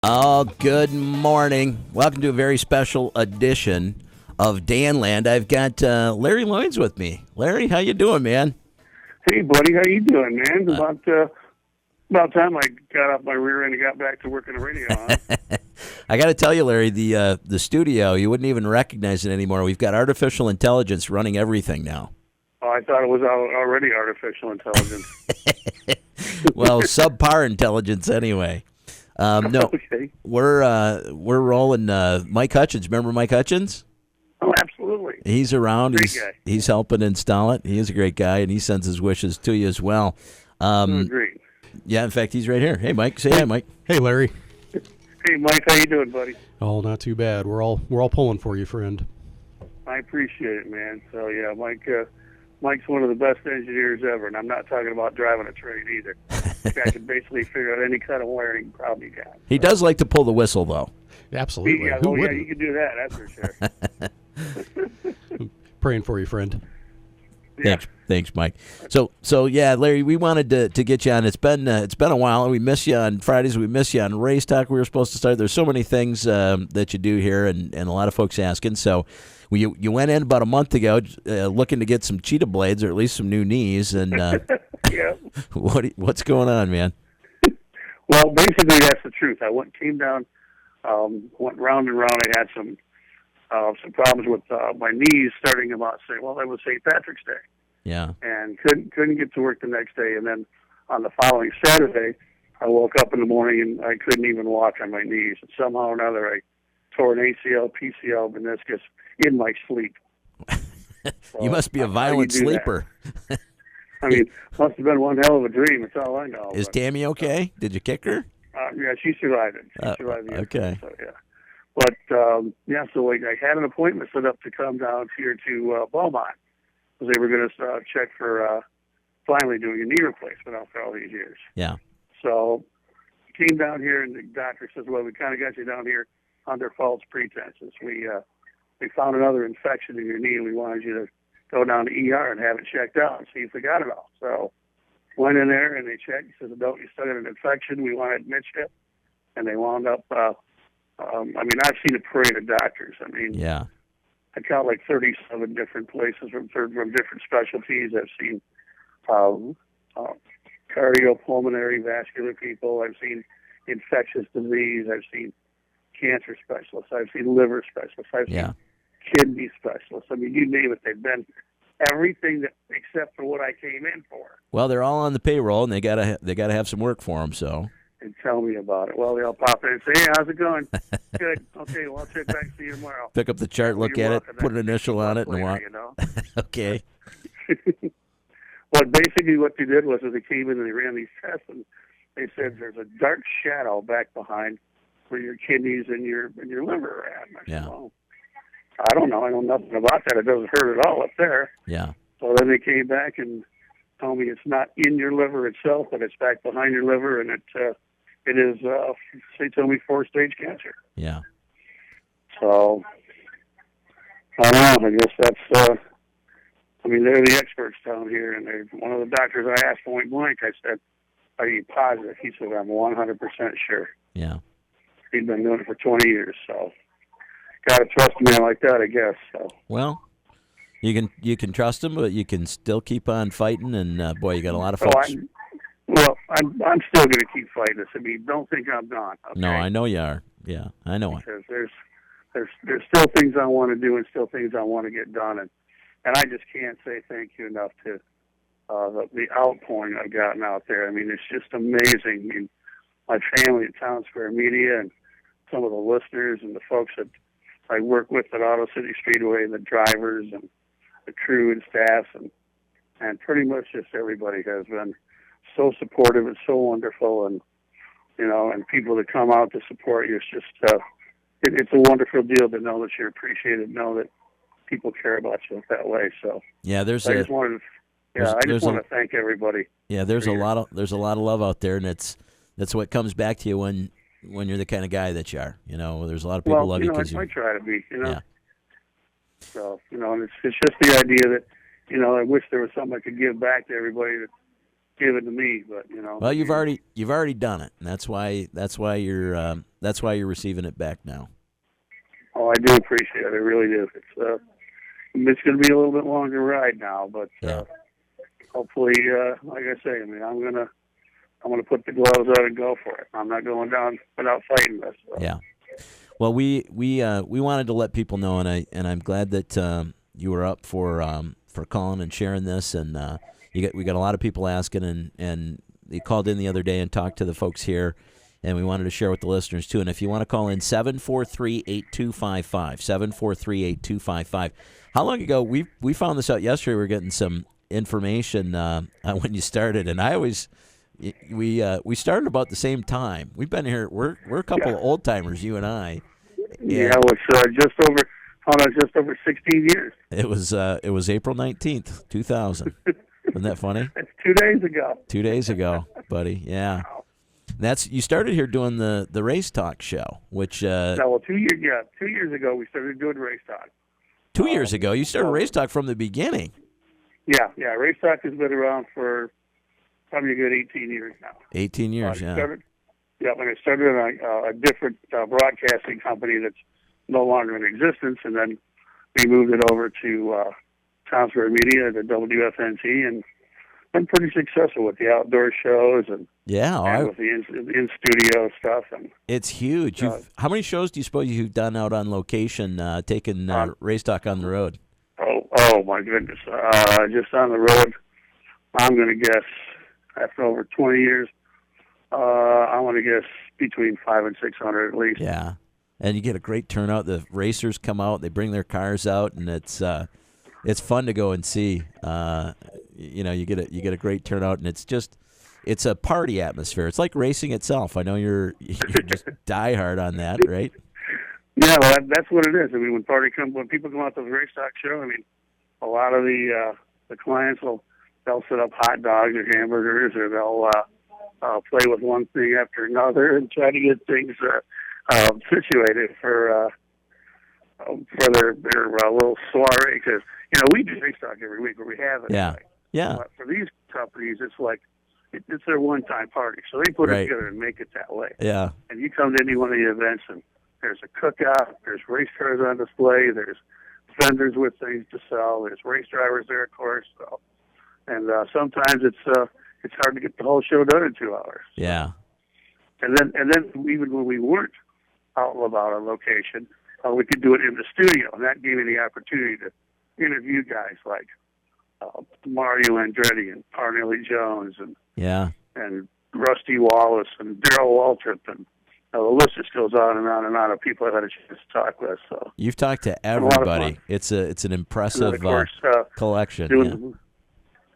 Oh, good morning. Welcome to a very special edition of Danland. I've got Larry Loynes with me. Larry, how you doing, man? Hey, buddy, how you doing, man? About time I got off my rear end and got back to working the radio on. I got to tell you, Larry, the studio, you wouldn't even recognize it anymore. We've got artificial intelligence running everything now. Oh, I thought it was already artificial intelligence. Well, subpar intelligence anyway. No, Okay. we're rolling. Mike Hutchins, remember Mike Hutchins? Oh, absolutely. He's around. Great guy. He's helping install it. He is a great guy, and he sends his wishes to you as well. Great. Yeah, in fact, he's right here. Hey, Mike. Say hi, Mike. Hey, Larry. Hey, Mike, how you doing, buddy? Oh, not too bad. We're all pulling for you, friend. I appreciate it, man. So yeah, Mike's one of the best engineers ever, and I'm not talking about driving a train either. I can basically figure out any kind of wiring problem you got. He does like to pull the whistle, though. Absolutely. Yeah, Who yeah, wouldn't? you can do that. That's for sure. Praying for you, friend. Yeah. Thanks, Mike. So yeah, Larry, we wanted to get you on. It's been a while, and we miss you on Fridays. We miss you on Race Talk. We were supposed to start. There's so many things that you do here, and a lot of folks asking. So you went in about a month ago, looking to get some cheetah blades or at least some new knees. And Yeah. what's going on, man? Well, basically, that's the truth. I came down, went round and round. I had some problems with my knees starting about it was St. Patrick's Day, Yeah. and couldn't get to work the next day. And then on the following Saturday, I woke up in the morning and I couldn't even walk on my knees. And somehow or another, I tore an ACL, PCL, meniscus in my sleep. So You must be a violent sleeper. I mean, must have been one hell of a dream. That's all I know. Is Tammy okay? Did you kick her? Yeah, she survived it. She survived the okay. incident, so yeah. But so I had an appointment set up to come down here to Beaumont because they were going to check for finally doing a knee replacement after all these years. Yeah. So came down here, and the doctor says, "Well, we kind of got you down here under false pretenses. We found another infection in your knee, and we wanted you to go down to ER and have it checked out and see if we got it all." So went in there and they checked. He said, "No, you still got an infection. We want to admit you." And they wound up. I've seen a parade of doctors. I mean, Yeah. I count like 37 different places from different specialties. I've seen cardiopulmonary vascular people. I've seen infectious disease. I've seen cancer specialists. I've seen liver specialists. I've Yeah. seen kidney specialists. I mean, you name it. They've been everything except for what I came in for. Well, they're all on the payroll, and they gotta have some work for them. So. And tell me about it. Well, they all pop in and say, "Hey, how's it going?" "Good. Okay, well, I'll check back and see you tomorrow." Pick up the chart, look You're at it, welcome. put an initial on it, and walk. You know? Okay. Well, basically what they did was they came in and they ran these tests, and they said there's a dark shadow back behind where your kidneys and your liver are at. And I said, Yeah. "Well, I don't know. I know nothing about that. It doesn't hurt at all up there." Yeah. So then they came back and told me it's not in your liver itself, but it's back behind your liver, and it is, they told me 4-stage cancer. Yeah. So, I don't know. I guess that's, they're the experts down here, and one of the doctors I asked point blank, I said, "Are you positive?" He said, "I'm 100% sure." Yeah. He'd been doing it for 20 years, so got to trust a man like that, I guess. So. Well, you can trust them, but you can still keep on fighting. And boy, you got a lot of Oh, folks. I'm still going to keep fighting this. I mean, don't think I'm done. Okay? No, I know you are. Yeah, I know it. Because there's still things I want to do and still things I want to get done, and I just can't say thank you enough to the outpouring I've gotten out there. I mean, it's just amazing. I mean, my family at Town Square Media and some of the listeners and the folks that I work with at Auto City Speedway, the drivers and the crew and staff, and pretty much just everybody has been so supportive and so wonderful, and and people that come out to support you. It's just it's a wonderful deal to know that you're appreciated, know that people care about you that way. So Yeah, I just want to thank everybody. Yeah, there's a lot of love out there, and that's what comes back to you when you're the kind of guy that you are. There's a lot of people love you because I try to be. Yeah. So and it's just the idea that I wish there was something I could give back to everybody given to me, but Well, you've already done it, and that's why you're receiving it back now. Oh, I do appreciate it. I really do. It's going to be a little bit longer ride now, but hopefully, like I say, I mean, I'm gonna put the gloves on and go for it. I'm not going down without fighting this. So. Yeah. Well, we wanted to let people know, and I'm glad that you were up for calling and sharing this, and we got a lot of people asking, and they called in the other day and talked to the folks here, and we wanted to share with the listeners too. And if you want to call in, 743-8255, 743-8255. How long ago we found this out yesterday? We were getting some information on when you started, and I always. We started about the same time. We've been here. We're a couple of old timers, you and I. Yeah, it's just over 16 years. It was April 19th, 2000. Isn't that funny? It's 2 days ago. 2 days ago, buddy. Yeah. You started here doing the Race Talk show, which 2 years ago we started doing Race Talk. 2 years ago you started Race Talk from the beginning. Yeah. Race Talk has been around for probably a good 18 years now. 18 years, yeah. When I started in a different broadcasting company that's no longer in existence, and then we moved it over to Townsburg Media, the WFNT, and been pretty successful with the outdoor shows and with the in-studio stuff. And it's huge. How many shows do you suppose you've done out on location, taking Race Talk on the road? Oh my goodness. Just on the road, I'm going to guess, after over 20 years, I want to guess between 500 and 600 at least. Yeah, and you get a great turnout. The racers come out; they bring their cars out, and it's fun to go and see. You get a great turnout, and it's a party atmosphere. It's like racing itself. I know you're just diehard on that, right? Yeah, well, that's what it is. I mean, when people come out to the Race Talk show, I mean, a lot of the clients they'll set up hot dogs or hamburgers, or they'll play with one thing after another and try to get things situated for their little soiree. Because we do Race Talk every week, where we have it. Yeah. But for these companies, it's like it's their one-time party, so they put it together and make it that way. Yeah. And you come to any one of the events, and there's a cookout, there's race cars on display, there's vendors with things to sell, there's race drivers there, of course. So. And sometimes it's hard to get the whole show done in 2 hours. Yeah. And then even when we weren't out and about on location, we could do it in the studio, and that gave me the opportunity to interview guys like Mario Andretti and Parnelli Jones and Rusty Wallace and Darrell Waltrip, and the list just goes on and on and on of people I've had a chance to talk with. So you've talked to everybody. It's an impressive collection.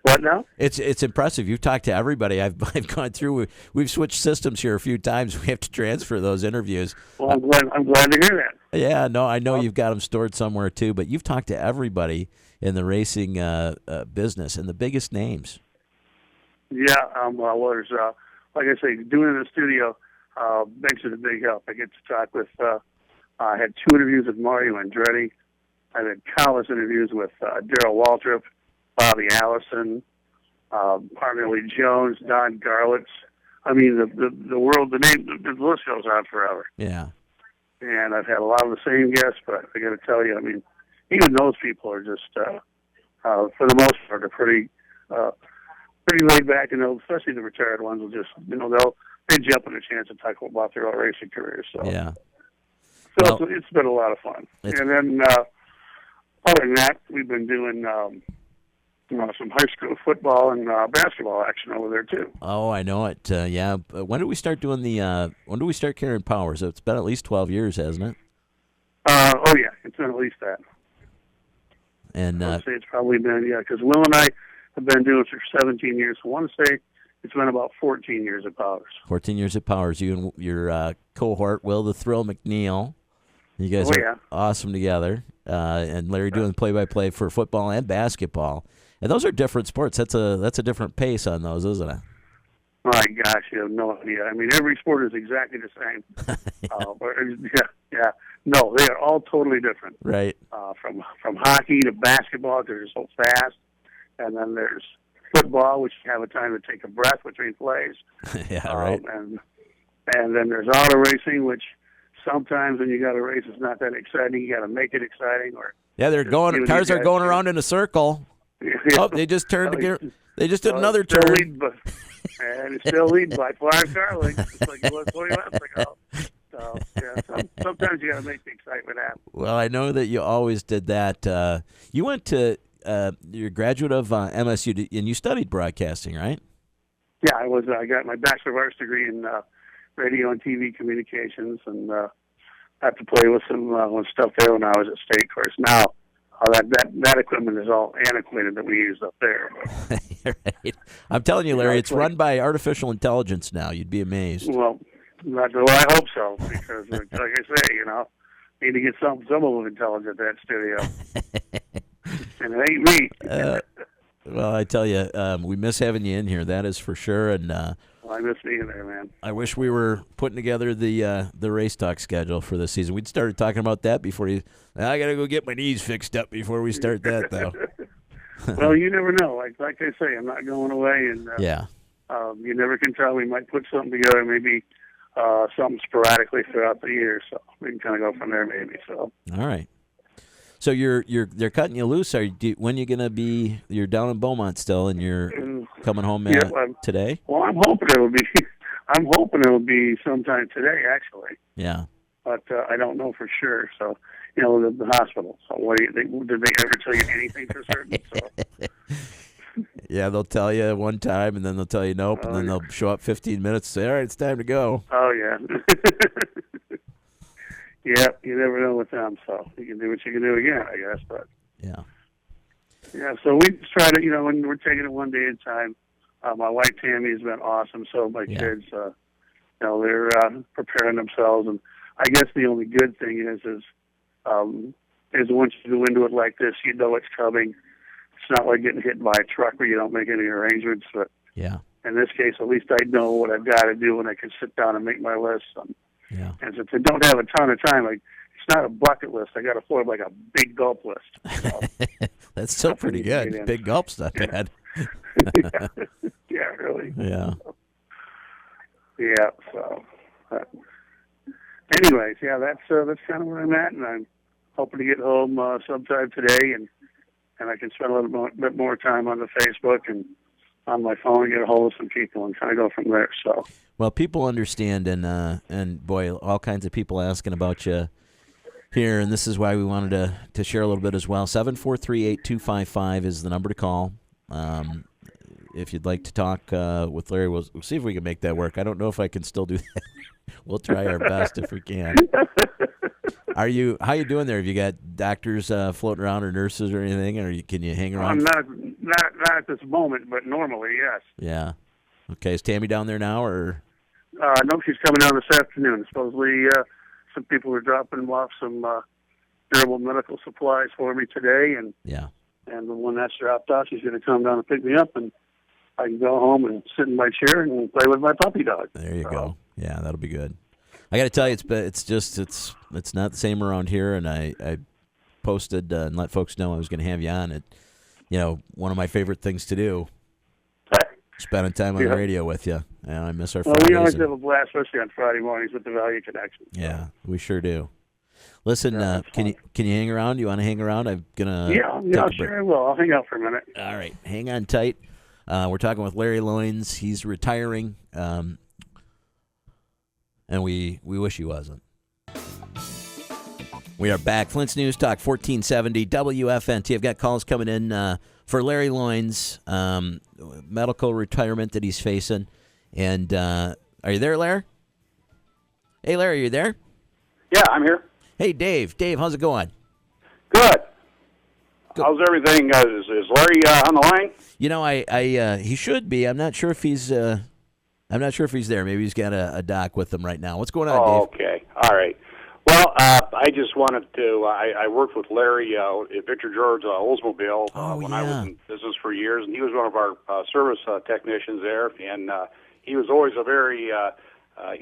What now? It's impressive. You've talked to everybody. I've gone through. We've switched systems here a few times. We have to transfer those interviews. Well, I'm glad to hear that. Yeah, no, I know you've got them stored somewhere too. But you've talked to everybody in the racing business and the biggest names. Yeah, well, there's like I say, doing it in the studio makes it a big help. I get to talk with. I had 2 interviews with Mario Andretti. I had countless interviews with Darrell Waltrip, Bobby Allison, Parnelli Jones, Don Garlitz. I mean, the list goes on forever. Yeah. And I've had a lot of the same guests, but I got to tell you, I mean, even those people are just, for the most part, are pretty laid back, and especially the retired ones will just, they jump at a chance to talk about their own racing careers. So yeah. So it's been a lot of fun. And then other than that, we've been doing some high school football and basketball action over there too. Oh, I know it. Yeah. When did we start doing when did we start carrying Powers? It's been at least 12 years, hasn't it? Oh yeah, it's been at least that. And I'd say it's probably been, because Will and I have been doing it for 17 years. So I want to say it's been about 14 years of Powers. 14 years of Powers. You and your cohort, Will the Thrill McNeil. You guys are awesome together. And Larry doing play-by-play for football and basketball. And those are different sports. That's a different pace on those, isn't it? My gosh, you have no idea. I mean, every sport is exactly the same. No, they are all totally different. Right. From hockey to basketball, they're so fast. And then there's football, which you have a time to take a breath between plays. Yeah, right. And then there's auto racing, which sometimes when you got a race, it's not that exciting. You got to make it exciting, or yeah, cars are going around in a circle. Yeah. Oh, they just turned they just did another still turn. And it's still leading by 5 car lengths, just like it was 20 laps ago. So, yeah, sometimes you got to make the excitement happen. Well, I know that you always did that. You went to, you're a graduate of MSU, and you studied broadcasting, right? Yeah, I got my Bachelor of Arts degree in radio and TV communications, and had to play with some stuff there when I was at State. Of course, now that equipment is all antiquated that we use up there. Right. I'm telling you, Larry, it's run by artificial intelligence now. You'd be amazed. Well, I hope so, because like I say, need to get some of them intelligent at that studio. And it ain't me. Well, I tell you, we miss having you in here. That is for sure. And I miss being there, man. I wish we were putting together the race talk schedule for this season. We'd started talking about that before you. I got to go get my knees fixed up before we start that, though. Well, you never know. Like I say, I'm not going away, and yeah. You never can tell. We might put something together, maybe something sporadically throughout the year, so we can kind of go from there, maybe. So. All right. So they're cutting you loose. When you gonna be? You're down in Beaumont still, and you're coming home today. Well, I'm hoping it'll be sometime today, actually. Yeah. But I don't know for sure. So, the hospital. So, what do you think? Did they ever tell you anything for certain? So. Yeah, they'll tell you one time, and then they'll tell you nope, and then they'll show up 15 minutes and say, all right, it's time to go. Oh, yeah. Yeah, you never know with them, so you can do what you can do again, I guess. But yeah. So we just try to, when we're taking it one day at a time. My wife Tammy has been awesome. So my kids, they're preparing themselves, and I guess the only good thing is once you go into it like this, you know it's coming. It's not like getting hit by a truck where you don't make any arrangements. But yeah, in this case, at least I know what I've got to do, and I can sit down and make my list. Yeah. And since I don't have a ton of time, it's not a bucket list. I got to afford like a big gulp list. So that's still pretty good. Big gulp's not bad. Yeah, really. Yeah. Yeah. So, anyways, yeah, that's kind of where I'm at, and I'm hoping to get home sometime today, and I can spend a little bit more time on the Facebook and on my phone and get a hold of some people and kind of go from there. So. Well, people understand, and boy, all kinds of people asking about you here, and this is why we wanted to share a little bit as well. 743-8255 is the number to call. If you'd like to talk with Larry, we'll see if we can make that work. I don't know if I can still do that. We'll try our best if we can. How you doing there? Have you got doctors floating around or nurses or anything, or can you hang around? Not at this moment, but normally, yes. Yeah. Okay. Is Tammy down there now, or? No, she's coming down this afternoon. Supposedly, some people are dropping off some durable medical supplies for me today, and when that's dropped off, she's going to come down and pick me up, and I can go home and sit in my chair and play with my puppy dog. There you go. Yeah, that'll be good. I got to tell you, it's not the same around here, and I posted and let folks know I was going to have you on. One of my favorite things to do. Spending time on the radio with you. I miss our Fridays. We always have a blast, especially on Friday mornings with the Value Connection. Yeah, we sure do. Listen, can you hang around? You want to hang around? I'm gonna. Yeah, sure I will. I'll hang out for a minute. All right, hang on tight. We're talking with Larry Loynes. He's retiring, and we wish he wasn't. We are back. Flint's News Talk, 1470 WFNT. I've got calls coming in for Larry Loynes, medical retirement that he's facing. And are you there, Larry? Hey, Larry, are you there? Yeah, I'm here. Hey, Dave. Dave, how's it going? Good. How's everything? Is Larry on the line? He should be. I'm not sure if he's. I'm not sure if he's there. Maybe he's got a doc with him right now. What's going on, Dave? Okay. All right. Well, I just wanted to. I worked with Larry at Victor George Oldsmobile when I was in business for years, and he was one of our service technicians there. And he was always a very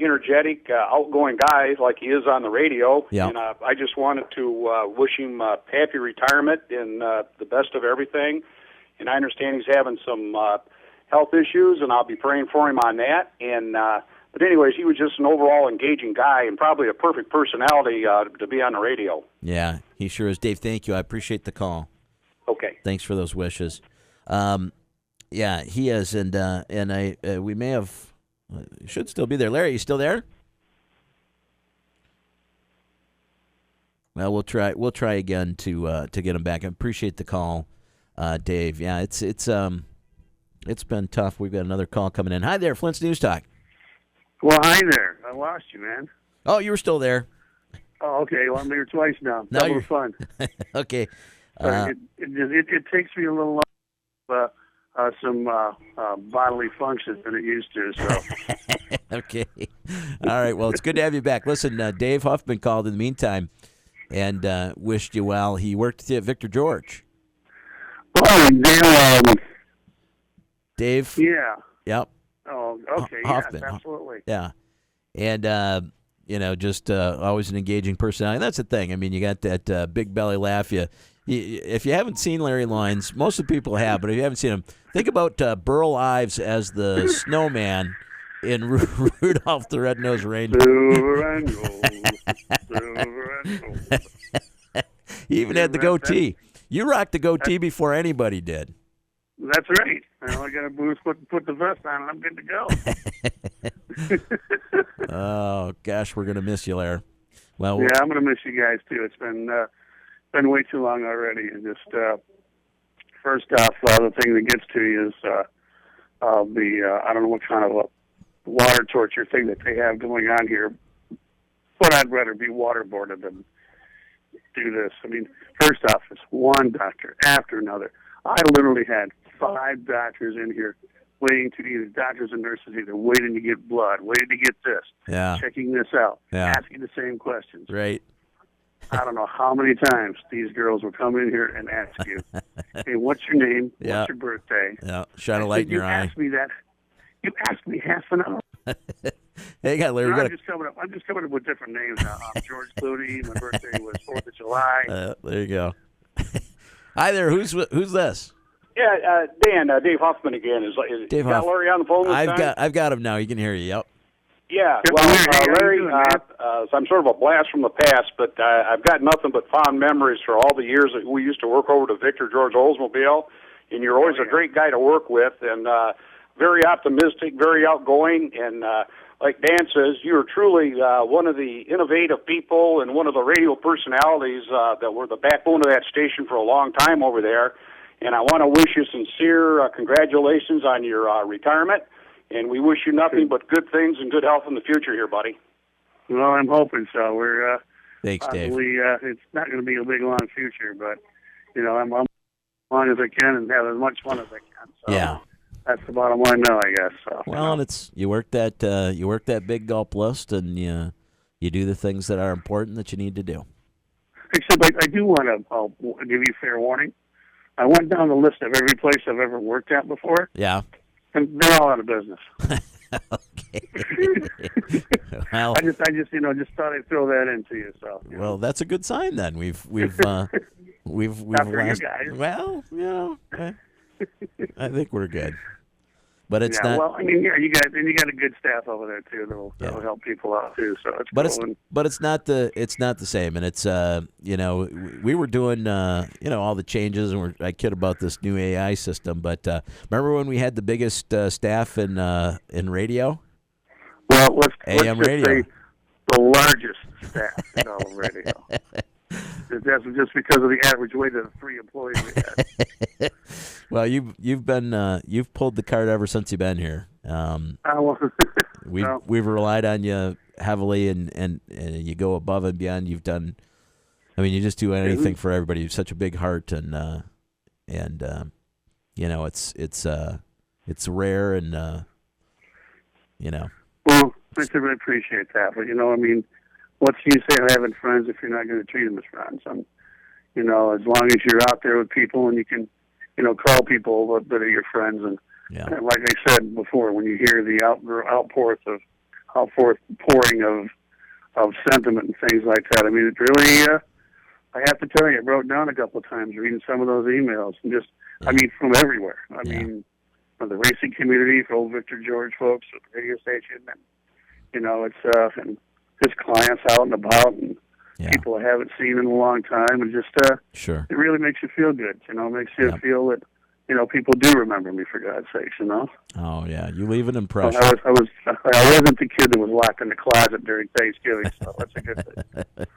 energetic, outgoing guy, like he is on the radio. Yeah. And I just wanted to wish him happy retirement and the best of everything. and I understand he's having some health issues, and I'll be praying for him on that. And but anyways, he was just an overall engaging guy and probably a perfect personality to be on the radio. Yeah, he sure is. Dave, thank you. I appreciate the call. Okay. Thanks for those wishes. Yeah, he is, and we may have should still be there. Larry, you still there? Well, we'll try again to get him back. I appreciate the call, Dave. Yeah, it's been tough. We've got another call coming in. Hi there, Flint's News Talk. Well, hi there. I lost you, man. Oh, you were still there. Oh, okay. Well, I'm there twice now. Now Double you're fun. Okay. It takes me a little long, some bodily functions than it used to. So. Okay. All right. Well, it's good to have you back. Listen, Dave Huffman called in the meantime and wished you well. He worked with you at Victor George. Oh, Dave? Yeah. Yep. Oh, okay. Huffman. Yes, absolutely. Yeah. And, just always an engaging personality. And that's the thing. I mean, you got that big belly laugh. If you haven't seen Larry Loynes, most of the people have, but if you haven't seen him, think about Burl Ives as the snowman in Rudolph the Red-Nosed Reindeer. Silver and gold, silver and gold. He even had the goatee. You rocked the goatee before anybody did. That's right. I got to put the vest on, and I'm good to go. Oh gosh, we're gonna miss you, Larry. Well, yeah, I'm gonna miss you guys too. It's been way too long already. And just first off, the thing that gets to you is I don't know what kind of a water torture thing that they have going on here, but I'd rather be waterboarded than do this. I mean, first off, it's one doctor after another. I literally had 5 doctors in here waiting to either doctors and nurses either waiting to get blood, waiting to get this, checking this out, asking the same questions. Right. I don't know how many times these girls will come in here and ask you, hey, what's your name? What's your birthday? Yeah, shine a light in your eye. You asked me that. You asked me half an hour. Hey, Larry, I'm just coming up with different names now. I'm George Clooney. My birthday was 4th of July. There you go. Hi there. Who's this? Yeah, Dan, Dave Huffman again. Is Dave got Larry on the phone this time? I've got him now. He can hear you. Yep. Yeah, well, Larry, I'm sort of a blast from the past, but I've got nothing but fond memories for all the years that we used to work over to Victor George Oldsmobile, and you're always a great guy to work with, and very optimistic, very outgoing, and like Dan says, you're truly one of the innovative people and one of the radio personalities that were the backbone of that station for a long time over there. And I want to wish you sincere congratulations on your retirement, and we wish you nothing but good things and good health in the future here, buddy. Well, I'm hoping so. We're thanks, Dave. It's not going to be a big, long future, but I'm as long as I can and have as much fun as I can. So. Yeah. That's the bottom line now, I guess. So, well, and it's you work that big gulp list, and you do the things that are important that you need to do. Except I do want to give you fair warning. I went down the list of every place I've ever worked at before. Yeah. And they're all out of business. Okay. Well, I just thought I'd throw that into you. So. Well, that's a good sign then. We've Not for you guys. Well, I think we're good. But it's not. Well, I mean, you got a good staff over there too that'll help people out too. So it's it's not the same, and it's we were doing all the changes, and I kid about this new AI system, but remember when we had the biggest staff in radio? Well, let's AM just radio. say the largest staff in all of radio. That's just because of the average weight of the 3 employees we had. Well, you've pulled the cart ever since you've been here. We've relied on you heavily, and you go above and beyond. You've done. I mean, you just do anything for everybody. You have such a big heart, and it's rare, and Well, I really appreciate that, but I mean. What's the use of having friends if you're not going to treat them as friends? And, as long as you're out there with people and you can, call people that are your friends. And like I said before, when you hear the outpouring of sentiment and things like that, I mean, it really, I have to tell you, I wrote down a couple of times reading some of those emails and just I mean, from everywhere. I mean, from the racing community, for old Victor George folks at the radio station, and it's and his clients out and about, and people I haven't seen in a long time, and just sure, it really makes you feel good. Makes you feel that people do remember me, for God's sakes. Oh yeah, you leave an impression. I wasn't the kid that was locked in the closet during Thanksgiving, so that's a good thing.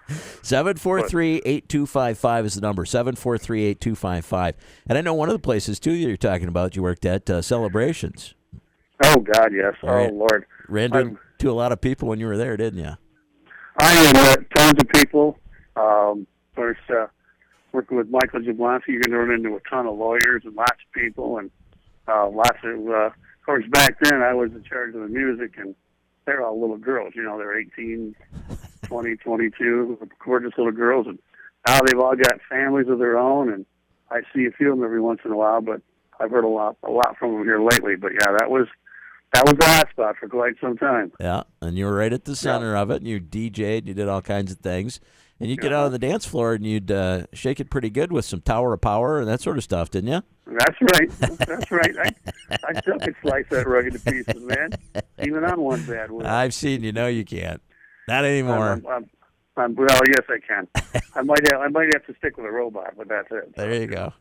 743-8255 is the number. 743-8255. And I know one of the places too you're talking about you worked at, Celebrations. Oh God, yes. Oh Lord. Ran to a lot of people when you were there, didn't you? I met tons of people. First, working with Michael Jablonski, you're going to run into a ton of lawyers and lots of people, and lots of course, back then I was in charge of the music, and they're all little girls. They're 18, 20, 22, gorgeous little girls, and now they've all got families of their own, and I see a few of them every once in a while, but I've heard a lot from them here lately. But yeah, that was the hot spot for quite some time. Yeah, and you were right at the center of it, and you DJ'd, you did all kinds of things. And you'd get out on the dance floor and you'd shake it pretty good with some Tower of Power and that sort of stuff, didn't you? That's right. That's right. I still could slice that rug into pieces, man. Even on one bad one. I've seen you. No, you can't. Not anymore. Well, yes, I can. I might have to stick with a robot, but that's it. There you go.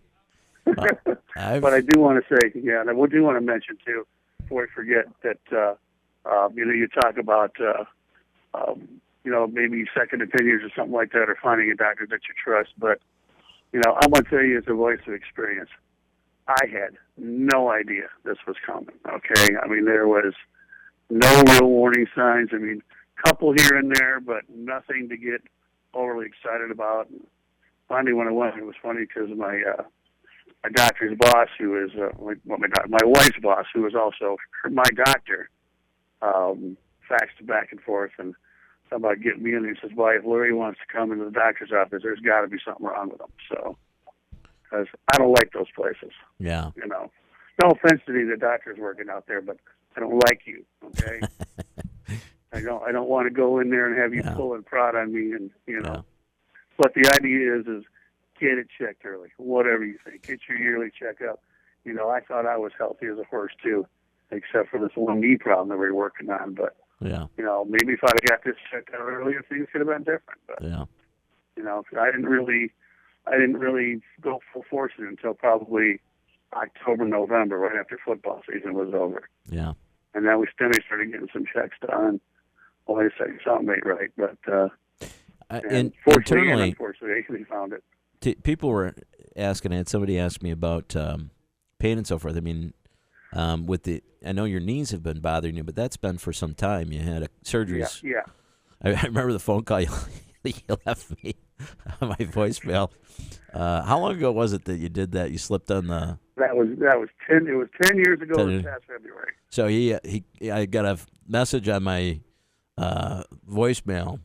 But I do want to say, and I do want to mention too, before I forget, that you talk about maybe second opinions or something like that, or finding a doctor that you trust. But, I'm going to tell you as a voice of experience, I had no idea this was coming, okay? I mean, there was no real warning signs. I mean, couple here and there, but nothing to get overly excited about. And finally, when I went, it was funny because my doctor's boss, who is my wife's boss, who was also my doctor, faxed back and forth and about getting me in. He says, "Well, if Larry wants to come into the doctor's office, there's got to be something wrong with him." So, because I don't like those places. Yeah. No offense to any of the doctors working out there, but I don't like you. Okay. I don't want to go in there and have you pull and prod on me, and But the idea is get it checked early. Whatever you think, get your yearly checkup. I thought I was healthy as a horse too, except for this one knee problem that we were working on, but. Yeah. Maybe if I'd have got this checked out earlier, things could have been different. But I didn't really go full force in it until probably October, November, right after football season was over. Yeah. And then we started getting some checks done. Well, I said something ain't right, but unfortunately, they found it. People were asking. I had somebody ask me about pain and so forth. I mean. I know your knees have been bothering you, but that's been for some time. You had surgeries. Yeah. I remember the phone call you left me on my voicemail. How long ago was it that you did that? You slipped on the. That was 10. It was 10 years ago this past February. So I got a message on my voicemail. It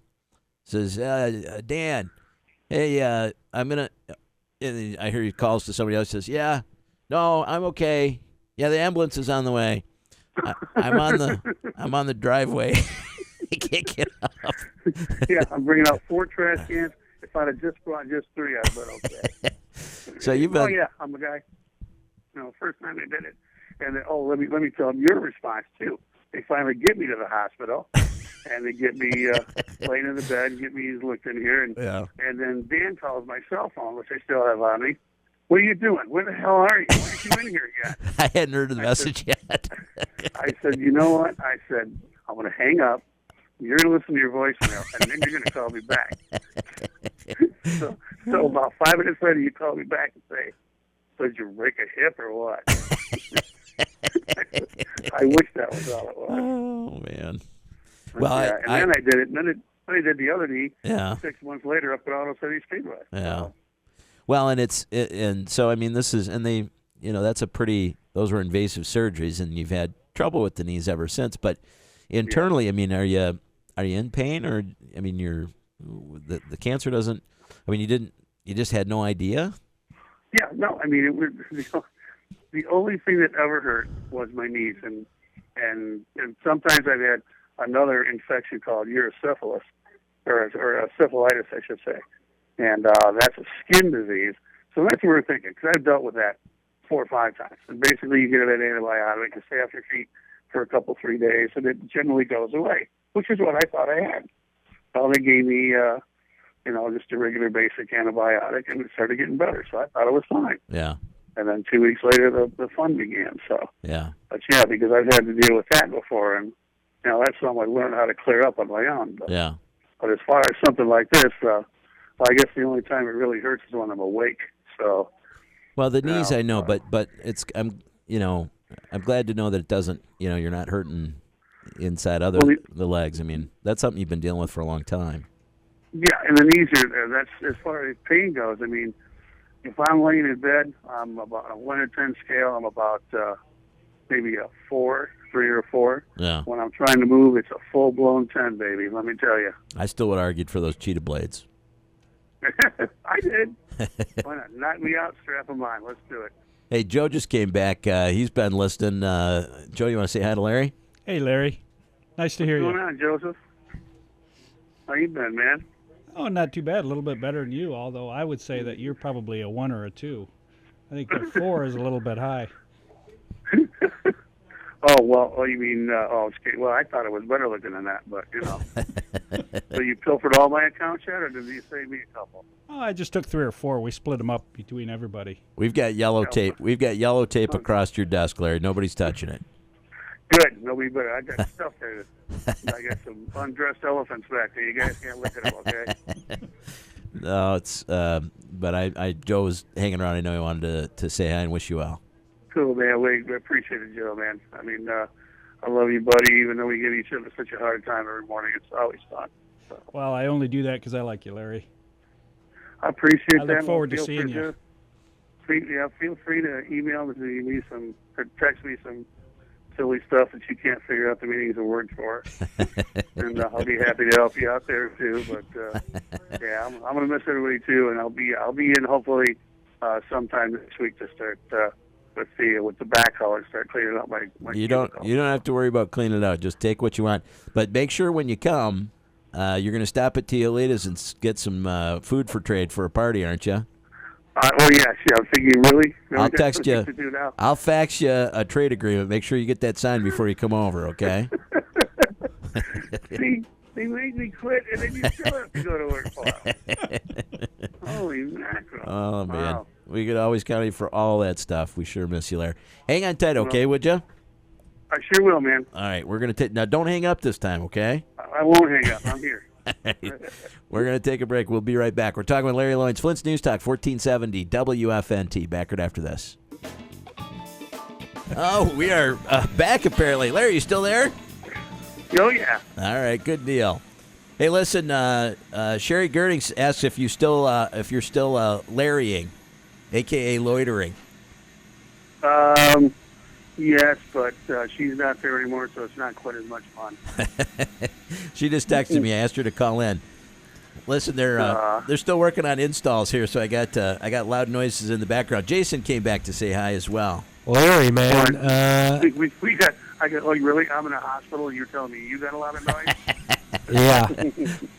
says, Dan, hey, I'm gonna. And I hear he calls to somebody else. Says, yeah, no, I'm okay. Yeah, the ambulance is on the way. I'm on the driveway. I can't get up. Yeah, I'm bringing out 4 trash cans. If I'd have just brought just 3, I'd have been okay. So you've been. Oh yeah, I'm the guy. First time they did it, and then, let me tell them your response too. They finally get me to the hospital, and they get me laying in the bed, and get me looked in here, and then Dan calls my cell phone, which I still have on me. What are you doing? Where the hell are you? Why aren't you in here yet? I hadn't heard the message yet. I said, you know what? I said, I'm going to hang up. You're going to listen to your voicemail, and then you're going to call me back. so about 5 minutes later, you call me back and say, so did you break a hip or what? I wish that was all it was. Oh, man. Well, then I did it, and then I did the other knee 6 months later up at Auto City Speedway. Yeah. Well, and so I mean, this is, and they, that's those were invasive surgeries, and you've had trouble with the knees ever since. But internally, I mean, are you in pain, or I mean, the cancer doesn't? I mean, you just had no idea. Yeah, no, I mean, it was the only thing that ever hurt was my knees, and sometimes I've had another infection called urosyphilis, or a syphilitis, I should say. And that's a skin disease. So that's what we're thinking, because I've dealt with that 4 or 5 times. And basically, you get an antibiotic to stay off your feet for a couple, 3 days, and it generally goes away, which is what I thought I had. Well, they gave me, just a regular basic antibiotic, and it started getting better. So I thought it was fine. Yeah. And then 2 weeks later, the fun began. So, Yeah. but yeah, because I've had to deal with that before, and that's something I learned how to clear up on my own. But, Yeah. But as far as something like this, I guess the only time it really hurts is when I'm awake. So. Well, the knees I know, but I'm glad to know that it doesn't. You're not hurting inside the legs. I mean, that's something you've been dealing with for a long time. Yeah, and the knees that's as far as pain goes. I mean, if I'm laying in bed, I'm about a 1 to 10 scale. I'm about maybe a 3 or 4. Yeah. When I'm trying to move, it's a full-blown 10, baby. Let me tell you. I still would argue for those cheetah blades. I did. Why not? Knock me out, strap them on. Let's do it. Hey, Joe just came back. He's been listening. Joe, you want to say hi to Larry? Hey, Larry. Nice to hear What's you. going on, Joseph? How you been, man? Oh, not too bad. A little bit better than you, although I would say that you're probably a 1 or a 2. I think the 4 is a little bit high. You mean, okay. Well, I thought it was better looking than that, but, So you pilfered all my accounts yet, or did you save me a couple? Oh, I just took 3 or 4. We split them up between everybody. We've got yellow tape. We've got yellow tape across your desk, Larry. Nobody's touching it. Good. Nobody better. I got stuff there. I got some undressed elephants back there. You guys can't look at them, okay? No, it's. But Joe was hanging around. I know he wanted to say hi and wish you well. Cool, man. We appreciate it, Joe, man. I mean, I love you, buddy, even though we give each other such a hard time every morning. It's always fun. So. Well, I only do that because I like you, Larry. I appreciate that. I look forward to seeing you. Feel free to email me or text me some silly stuff that you can't figure out the meanings of words for. And I'll be happy to help you out there, too. But, I'm going to miss everybody, too, and I'll be in hopefully sometime this week to start with the backhoe and start cleaning up my You don't have to worry about cleaning it out. Just take what you want. But make sure when you come, you're going to stop at Tiolita's and get some food for trade for a party, aren't you? Yeah. I'm thinking, really? I'll text you. I'll fax you a trade agreement. Make sure you get that signed before you come over, okay? See, they made me quit, and then you still have to go to work for them. Holy mackerel. Oh, man. Wow. We could always count you for all that stuff. We sure miss you, Larry. Hang on tight, okay, would you? I sure will, man. All right, we're going to take... Now, don't hang up this time, okay? I won't hang up. I'm here. We're going to take a break. We'll be right back. We're talking with Larry Loynes, Flint's News Talk, 1470 WFNT. Back right after this. Oh, we are back, apparently. Larry, you still there? Oh, yeah. All right, good deal. Hey, listen, Sherry Girding asks if you're still Larrying, a.k.a. loitering. Yes, but she's not there anymore, so it's not quite as much fun. She just texted me. I asked her to call in. Listen, they're still working on installs here, so I got loud noises in the background. Jason came back to say hi as well. Larry, man. We got. Oh, really? I'm in a hospital. You're telling me you got a lot of noise? Yeah,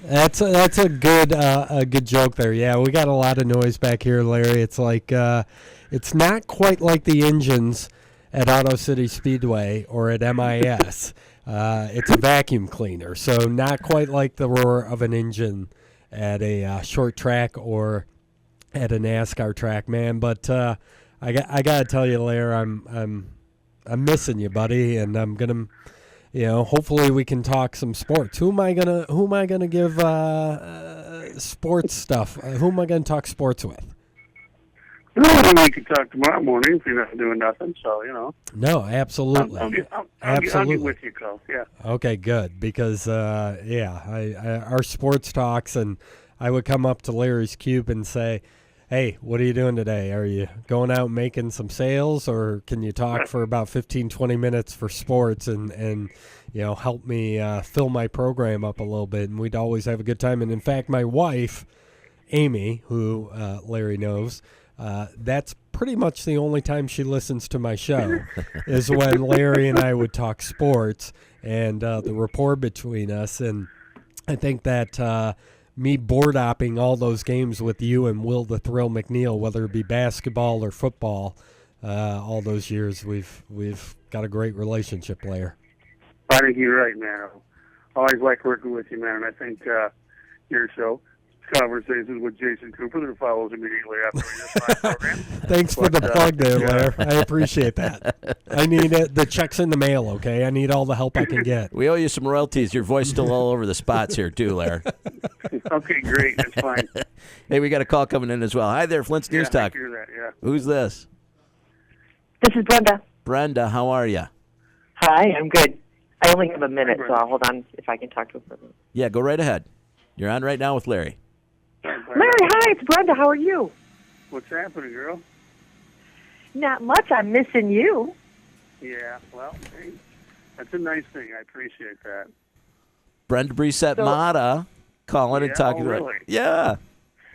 that's a good joke there. Yeah, we got a lot of noise back here, Larry. It's like it's not quite like the engines at Auto City Speedway or at MIS. It's a vacuum cleaner, so not quite like the roar of an engine at a short track or at a NASCAR track, man. But I gotta tell you, Larry, I'm missing you, buddy, and I'm gonna. Hopefully we can talk some sports. Who am I gonna give sports stuff? Who am I gonna talk sports with? No, we can talk tomorrow morning if you're not doing nothing. So No, absolutely. I'll get with you, Cole. Yeah. Okay, good. Because our sports talks, and I would come up to Larry's Cube and say, "Hey, what are you doing today? Are you going out making some sales, or can you talk for about 15, 20 minutes for sports and help me fill my program up a little bit?" And we'd always have a good time. And in fact, my wife, Amy, who Larry knows, that's pretty much the only time she listens to my show is when Larry and I would talk sports and the rapport between us. And I think that me board-opping all those games with you and Will the Thrill McNeil, whether it be basketball or football, all those years. We've got a great relationship, Lair. I think you're right, man. I always like working with you, man, and I think your show, Conversations with Jason Cooper, that follows immediately after your fine program. Thanks for the plug there, Lair. I appreciate that. I need it. The check's in the mail, okay? I need all the help I can get. We owe you some royalties. Your voice still all over the spots here, too, Lair. Okay, great. That's fine. Hey, we got a call coming in as well. Hi there, Flint's News Talk. I hear that, yeah. Who's this? This is Brenda. Brenda, how are you? Hi, I'm good. I only have a minute, so I'll hold on if I can talk to him for a minute. Yeah, go right ahead. You're on right now with Larry. Larry, hi, it's Brenda. How are you? What's happening, girl? Not much. I'm missing you. Yeah, well, hey, that's a nice thing. I appreciate that. Brenda Brissette Mata calling and talking really? about. Yeah.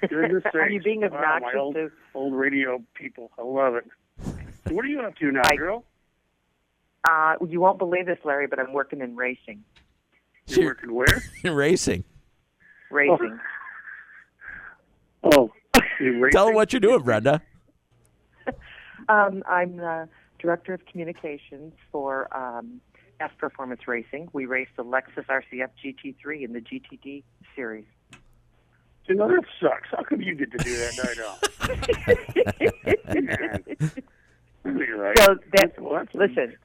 Goodness Are you being sakes. Wow, obnoxious my to? old radio people. I love it. So what are you up to now, girl? You won't believe this, Larry, but I'm working in racing. You're working where? Racing. Racing. Oh, you're racing? Tell them what you're doing, Brenda. I'm the director of communications for F Performance Racing. We race the Lexus RCF GT3 in the GTD series. You know, that sucks. How come you get to do that and I don't? You're right. So listen,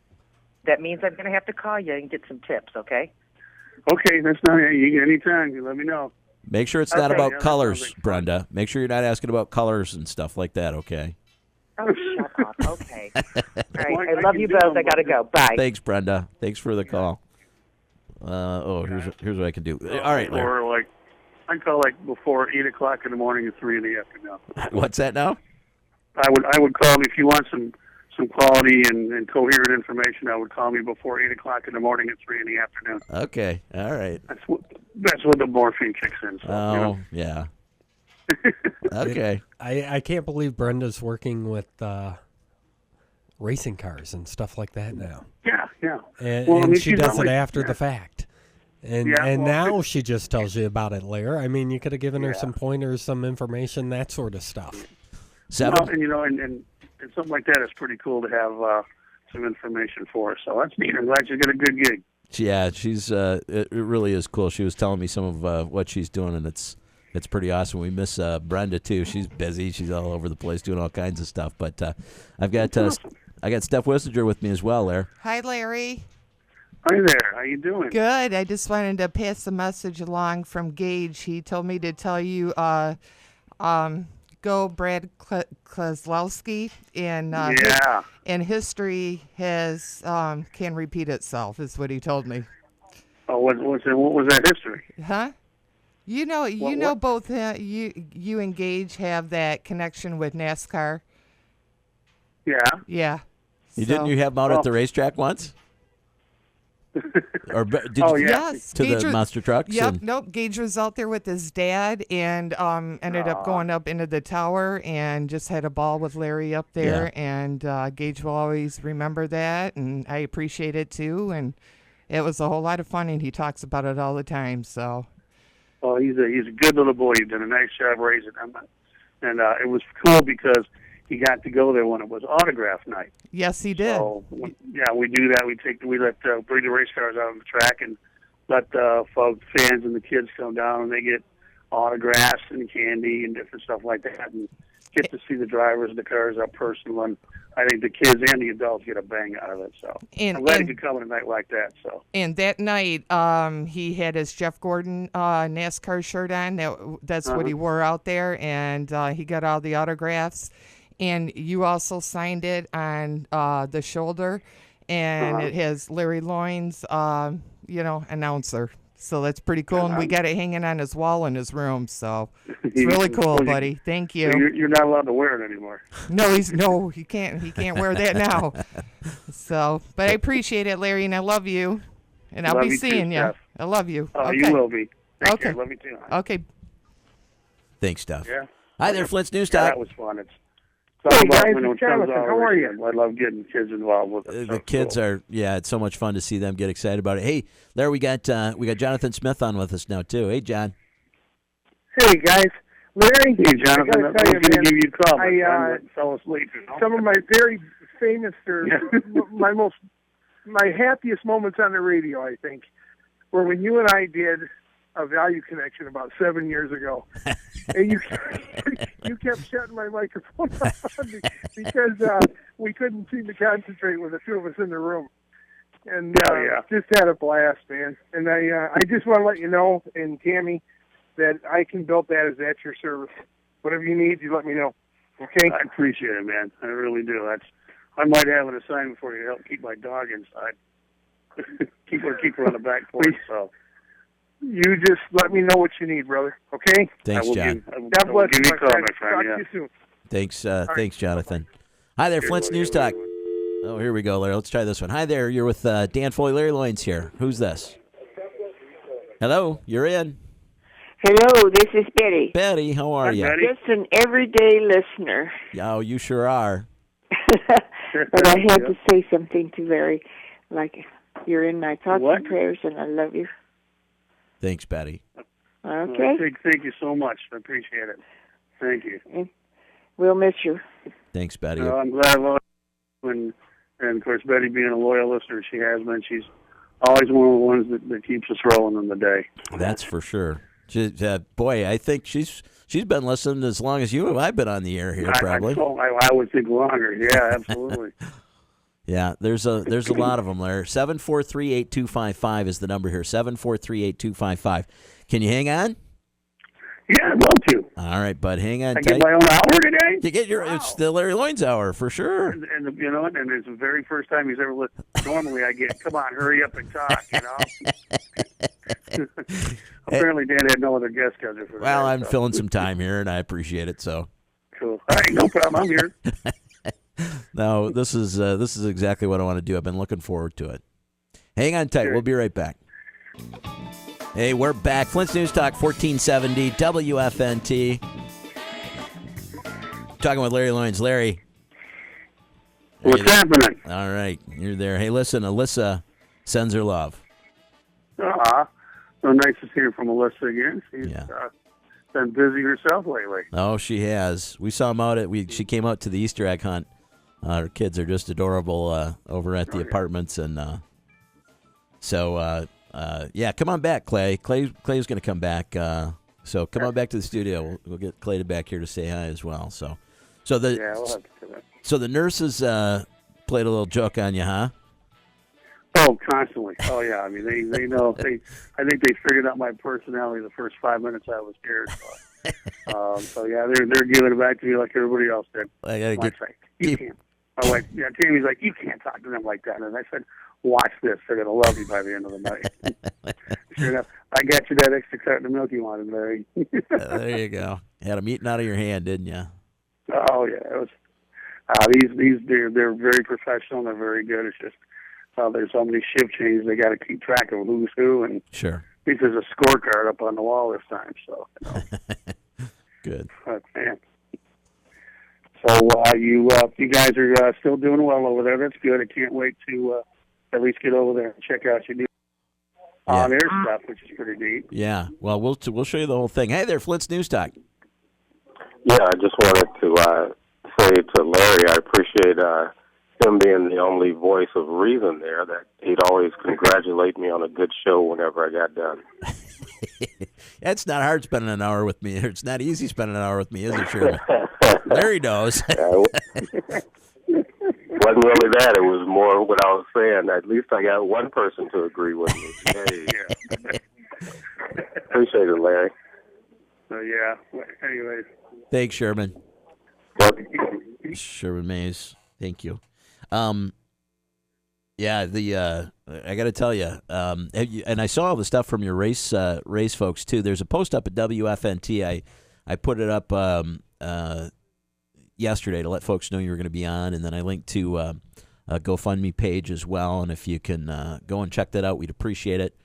that means I'm going to have to call you and get some tips, okay? Okay, that's not anytime. You let me know. Make sure it's not about Yeah, colors, like Brenda. Make sure you're not asking about colors and stuff like that, okay? Oh, shut up. Okay. All right. Well, I love you both. I got to go. Bye. Thanks, Brenda. Thanks for the call. Here's what I can do. All right, Larry. Or like, I call like before 8 o'clock in the morning and 3 in the afternoon. What's that now? I would call me if you want some quality and coherent information. I would call me before 8 o'clock in the morning and 3 in the afternoon. Okay, all right. That's what the morphine kicks in. So, yeah. Okay. I can't believe Brenda's working with racing cars and stuff like that now. Yeah. And she does it after the fact. And now she just tells you about it later. I mean, you could have given her some pointers, some information, that sort of stuff. Well, and something like that is pretty cool to have some information for us. So that's neat. I'm glad you got a good gig. Yeah, she's it really is cool. She was telling me some of what she's doing, and it's pretty awesome. We miss Brenda too. She's busy. She's all over the place doing all kinds of stuff. But I've got I got Steph Wissinger with me as well there. Hi, Larry. Hi there. How you doing? Good. I just wanted to pass the message along from Gage. He told me to tell you, go Brad Kozlowski, and history has can repeat itself. Is what he told me. Oh, what was that history? Huh? You know, both you and Gage have that connection with NASCAR. Yeah. Yeah. Didn't you have him out at the racetrack once? Or did you? Yes. To Gage the monster trucks. Yep. Nope. Gage was out there with his dad and ended up going up into the tower and just had a ball with Larry up there. Yeah. And Gage will always remember that, and I appreciate it too. And it was a whole lot of fun, and he talks about it all the time. So. Well, he's a good little boy. He did a nice job raising him, and it was cool because he got to go there when it was autograph night. Yes, he did. So we do that. We let bring the race cars out on the track and let the fans and the kids come down, and they get autographs and candy and different stuff like that, and get to see the drivers and the cars up personal. And I think the kids and the adults get a bang out of it. So I'm glad he could come on a night like that. So. And that night, he had his Jeff Gordon NASCAR shirt on. That's what he wore out there, and he got all the autographs. And you also signed it on the shoulder, and it has Larry Loynes, announcer. So that's pretty cool, and we got it hanging on his wall in his room. So it's really cool, buddy. Thank you. You're not allowed to wear it anymore. No, he can't. He can't wear that now. So, but I appreciate it, Larry, and I love you, and I'll be seeing you. I love you. Oh, okay. You will be. Take care. Okay. Love you too. Okay. Thanks, Steph. Yeah. Hi there, Flint's News Yeah, Talk. that was fun. Hey guys, it's Jonathan. How are you? I love getting kids involved with it. The kids are, it's so much fun to see them get excited about it. Hey, Larry, we got Jonathan Smith on with us now too. Hey, John. Hey guys, Larry, Hey, Jonathan, I I gotta tell was going to you, man, give you a call. I fell asleep. You know? some of my very famous or my happiest moments on the radio, I think, were when you and I did a value connection about 7 years ago, and you kept shutting my microphone off on me because we couldn't seem to concentrate with the two of us in the room. And just had a blast, man. And I just want to let you know, and Tammy, that I can build that as at your service. Whatever you need, you let me know. Okay? I appreciate it, man. I really do. I might have an assignment for you to help keep my dog inside. keep her on the back porch. So you just let me know what you need, brother. Okay? Thanks, John. God bless you, give you a call, friend. my friend. Talk Yeah. to you soon. Thanks, thanks, Jonathan. Hi there, Flint's News Talk. Oh, here we go, Larry. Let's try this one. Hi there. You're with Dan Foley, Larry Loynes here. Who's this? Hello. You're in. Hello, this is Betty. Betty, how are you? Betty? Just an everyday listener. Oh, you sure are. But I had to say something to Larry. Like, you're in my thoughts What? and prayers, and I love you. Thanks, Betty. Okay? Thank you so much. I appreciate it. Thank you. And we'll miss you. Thanks, Betty. I'm glad I love you. And, of course, Betty being a loyal listener, she has been. She's always one of the ones that keeps us rolling in the day. That's for sure. Boy, I think she's been listening as long as you have. I've been on the air here, probably. I would think longer. Yeah, absolutely. Yeah, there's a lot of them, Larry. 743-8255 is the number here. 743-8255. Can you hang on? Yeah, I'd love to. All right, bud, hang on I tight. get my own hour today. You get it's the Larry Loynes hour for sure. And you know, and it's the very first time he's ever listened. Normally, I get, come on, hurry up and talk. You know. Apparently, Dan had no other guest schedule for that. Well, I'm filling some time here, and I appreciate it. So cool. All right, no problem. I'm here. No, this is exactly what I want to do. I've been looking forward to it. Hang on tight. Sure. We'll be right back. Hey, we're back. Flint's News Talk 1470 WFNT. Talking with Larry Loynes. Larry. What's happening? All right. You're there. Hey, listen, Alyssa sends her love. So nice to see her from Alyssa again. She's been busy herself lately. Oh, she has. We saw them out she came out to the Easter egg hunt. Her kids are just adorable over at the apartments. And come on back, Clay. Clay's going to come back. So come on back to the studio. We'll get Clay back here to say hi as well. We'll have to do that. So the nurses played a little joke on you, huh? Oh, constantly. Oh, yeah. I mean, they know. I think they figured out my personality the first 5 minutes I was here. So they're giving it back to me like everybody else did. I gotta you can't. My wife, Tammy's like, you can't talk to them like that. And I said, watch this. They're going to love you by the end of the night. Sure enough, I got you that extra carton of milk you wanted, Larry. There you go. Had them eating out of your hand, didn't you? Oh, yeah. It was. They're very professional. They're very good. It's just there's so many shift changes. They got to keep track of who's who, and sure. At least there's a scorecard up on the wall this time. So good. Man. So you guys are still doing well over there. That's good. I can't wait to at least get over there and check out your new on-air stuff, which is pretty neat. Yeah. Well, we'll show you the whole thing. Hey there, Flint's News Talk. Yeah, I just wanted to say to Larry, I appreciate him being the only voice of reason there, that he'd always congratulate me on a good show whenever I got done. It's not hard spending an hour with me. It's not easy spending an hour with me, is it, Sherman? Larry knows. It wasn't really that. It was more what I was saying. At least I got one person to agree with me. Hey. Appreciate it, Larry. So, anyways. Thanks, Sherman. Yep. Sherman Mays. Thank you. I got to tell you, and I saw all the stuff from your race folks too. There's a post up at WFNT. I put it up yesterday to let folks know you were going to be on, and then I linked to a GoFundMe page as well. And if you can go and check that out, we'd appreciate it.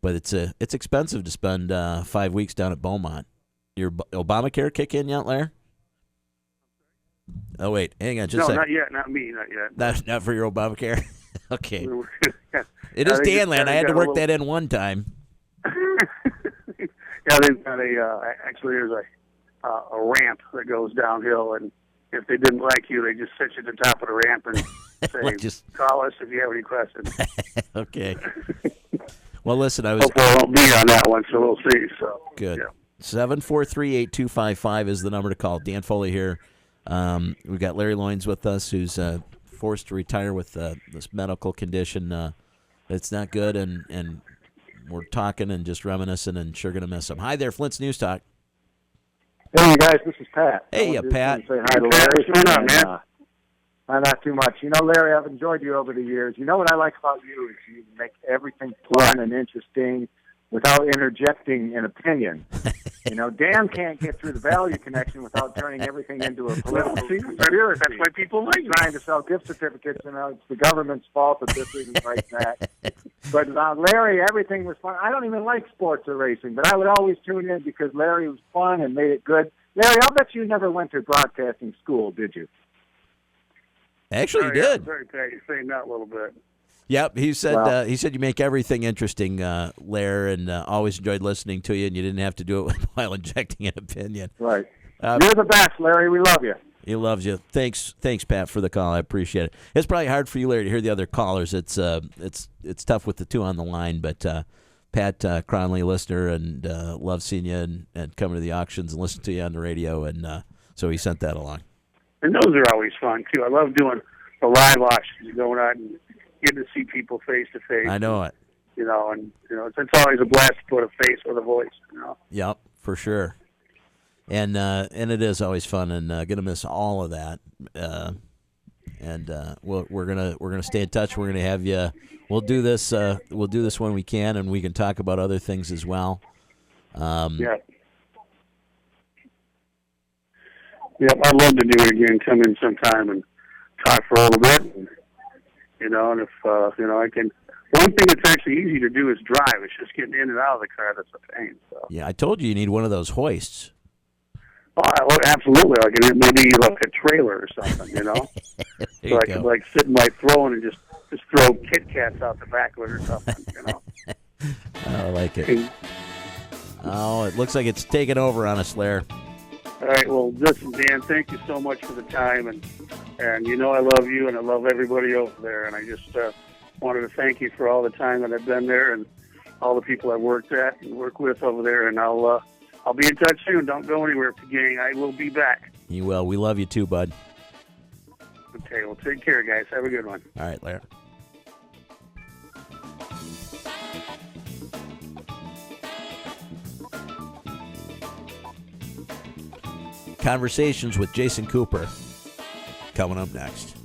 But it's expensive to spend 5 weeks down at Beaumont. Your Obamacare kick in yet, Larry? Oh, wait. Hang on just a second. No, not yet. Not me. Not yet. Not for your Obamacare? Okay. It is Danland. I had to work that in one time. Yeah, they've got actually there's a ramp that goes downhill, and if they didn't like you, they just sit you at the top of the ramp and say, call us if you have any questions. Okay. Well, listen, Hopefully I won't be on that one, so we'll see. So good. Yeah. 743-8255 is the number to call. Dan Foley here. We've got Larry Loynes with us, who's forced to retire with this medical condition. It's not good, and we're talking and just reminiscing and sure going to miss him. Hi there, Flint's News Talk. Hey, you guys, this is Pat. Hey, Pat. Say hi to Larry. What's going on, man? Not too much. You know, Larry, I've enjoyed you over the years. You know what I like about you is you make everything fun and interesting without interjecting an opinion. You know, Dan can't get through the value connection without turning everything into a political conspiracy. That's why people like me. Trying to sell gift certificates, you know, it's the government's fault that this isn't like that. But Larry, everything was fun. I don't even like sports or racing, but I would always tune in because Larry was fun and made it good. Larry, I'll bet you never went to broadcasting school, did you? Actually, he did. Sorry, Pat, you're saying that a little bit. Yep, he said you make everything interesting, Larry, and always enjoyed listening to you, and you didn't have to do it while injecting an opinion. Right. You're the best, Larry. We love you. He loves you. Thanks, Pat, for the call. I appreciate it. It's probably hard for you, Larry, to hear the other callers. It's tough with the two on the line, but Pat Cronley, listener, and loves seeing you and coming to the auctions and listening to you on the radio, and so he sent that along. And those are always fun, too. I love doing the live auctions, going out and getting to see people face to face. I know it. You know, and it's always a blast to put a face with a voice. You know. Yep, for sure. And it is always fun, and gonna miss all of that. We're gonna stay in touch. We're gonna have you. We'll do this. We'll do this when we can, and we can talk about other things as well. Yeah. Yep, I'd love to do it again. Come in sometime and talk for a little bit. And if I can. One thing that's actually easy to do is drive. It's just getting in and out of the car that's a pain. So. Yeah, I told you need one of those hoists. Oh, absolutely. Maybe like a trailer or something, so I could sit in my throne and just throw Kit Kats out the back of it or something, I like it. Oh, it looks like it's taken over on us, Lair. All right, well, listen, Dan, thank you so much for the time, and I love you and I love everybody over there, and I just wanted to thank you for all the time that I've been there and all the people I've worked at and work with over there, and I'll be in touch soon. Don't go anywhere, gang. I will be back. You will. We love you too, bud. Okay, well, take care, guys. Have a good one. All right, Lair. Conversations with Jason Cooper coming up next.